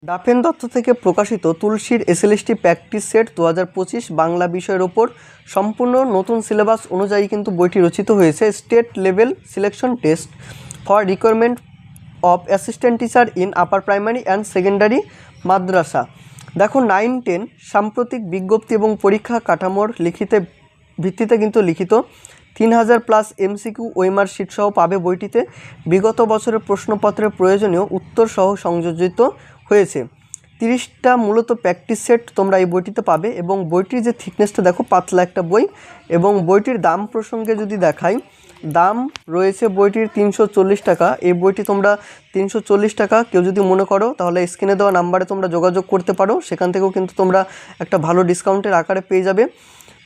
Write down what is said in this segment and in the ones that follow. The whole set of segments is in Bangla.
ডাফেন দত্ত থেকে প্রকাশিত তুলসীর এসএলএসটি প্র্যাকটিস সেট 2025 বাংলা বিষয়ের ওপর সম্পূর্ণ নতুন সিলেবাস অনুযায়ী কিন্তু বইটি রচিত হয়েছে। State level selection test for requirement of assistant teacher in upper primary and secondary madrasa. দেখো 9-10 সাম্প্রতিক বিজ্ঞপ্তি এবং পরীক্ষা কাঠামোর ভিত্তিতে কিন্তু লিখিত 3000+ এমসিকিউ ওএমআর শিট সহ পাবে বইটিতে। বিগত বছরের প্রশ্নপত্রের প্রয়োজনীয় উত্তর সহ সংযোজিত হয়েছে। 30টা মূলত প্র্যাকটিস সেট তোমরা এই বইটিতে পাবে এবং বইটির যে থিকনেসটা দেখো, পাতলা একটা বই। এবং বইটির দাম প্রসঙ্গে যদি দেখাই, দাম রয়েছে বইটির 340 টাকা। এই বইটি তোমরা 340 টাকা কেউ যদি মনে করো তাহলে স্ক্রিনে দেওয়া নাম্বারে তোমরা যোগাযোগ করতে পারো, সেখান থেকেও কিন্তু তোমরা একটা ভালো ডিসকাউন্টের আকারে পেয়ে যাবে।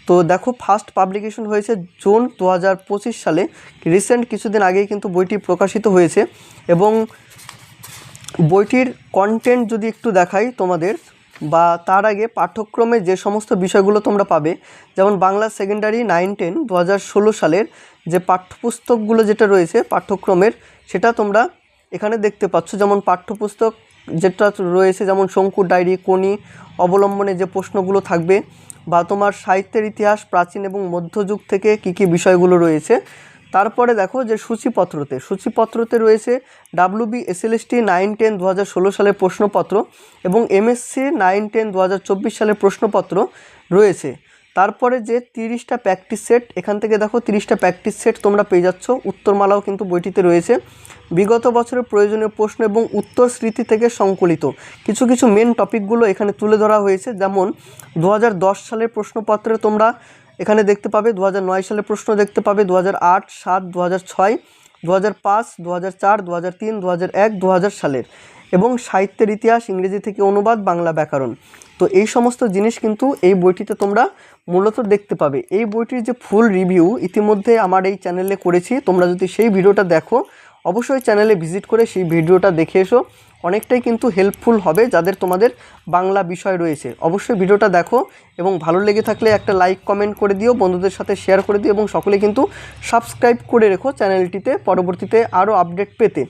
তো দেখো, ফার্স্ট পাবলিকেশন হয়েছে জুন 2025 সালে। রিসেন্ট কিছুদিন আগেই কিন্তু বইটি প্রকাশিত হয়েছে। এবং বইটির কন্টেন্ট যদি একটু দেখাই তোমাদের, বা তার আগে পাঠ্যক্রমে যে সমস্ত বিষয়গুলো তোমরা পাবে, যেমন বাংলা সেকেন্ডারি 9-10 2016 সালের যে পাঠ্যপুস্তকগুলো যেটা রয়েছে পাঠ্যক্রমের, সেটা তোমরা এখানে দেখতে পাচ্ছ। যেমন পাঠ্যপুস্তক যেটা রয়েছে, যেমন শঙ্কুর ডায়েরি, কোনি অবলম্বনে যে প্রশ্নগুলো থাকবে, বা তোমার সাহিত্যের ইতিহাস প্রাচীন এবং মধ্যযুগ থেকে কী কী বিষয়গুলো রয়েছে। তারপরে দেখো যে সূচিপত্রতে রয়েছে ডাব্লিউবি এসএলএসটি 9-10 2016 সালের প্রশ্নপত্র এবং এমএসসি 9-10 2024 সালের প্রশ্নপত্র রয়েছে। তারপরে যে 30টা প্র্যাকটিস সেট, এখান থেকে দেখো 30টা প্র্যাকটিস সেট তোমরা পেয়ে যাচ্ছ। উত্তরমালাও কিন্তু বইটিতে রয়েছে। বিগত বছরের প্রয়োজনীয় প্রশ্ন এবং উত্তর স্মৃতি থেকে সংকলিত কিছু কিছু মেন টপিকগুলো এখানে তুলে ধরা হয়েছে। যেমন 2010 সালের প্রশ্নপত্রে তোমরা এখানে দেখতে পাবে 2009 সালের প্রশ্ন দেখতে পাবে, 2008, 7, 2006, 2005, 2004, 2003, 2001, 2000 সালের, এবং সাহিত্যের ইতিহাস, ইংরেজি থেকে অনুবাদ, বাংলা ব্যাকরণ। তো এই সমস্ত জিনিস কিন্তু এই বইটিতে তোমরা মূলত দেখতে পাবে। এই বইটির যে ফুল রিভিউ ইতিমধ্যে আমার এই চ্যানেলে করেছি, তোমরা যদি সেই ভিডিওটা দেখো অবশ্যই চ্যানেলে ভিজিট করে সেই ভিডিওটা দেখে এসো। অনেকটাই কিন্তু হেল্পফুল হবে যাদের তোমাদের বাংলা বিষয় রয়েছে। অবশ্যই ভিডিওটা দেখো এবং ভালো লেগে থাকলে একটা লাইক কমেন্ট করে দিও, বন্ধুদের সাথে শেয়ার করে দিও এবং সকলে কিন্তু সাবস্ক্রাইব করে রেখো চ্যানেলটিতে পরবর্তীতে আরও আপডেট পেতে।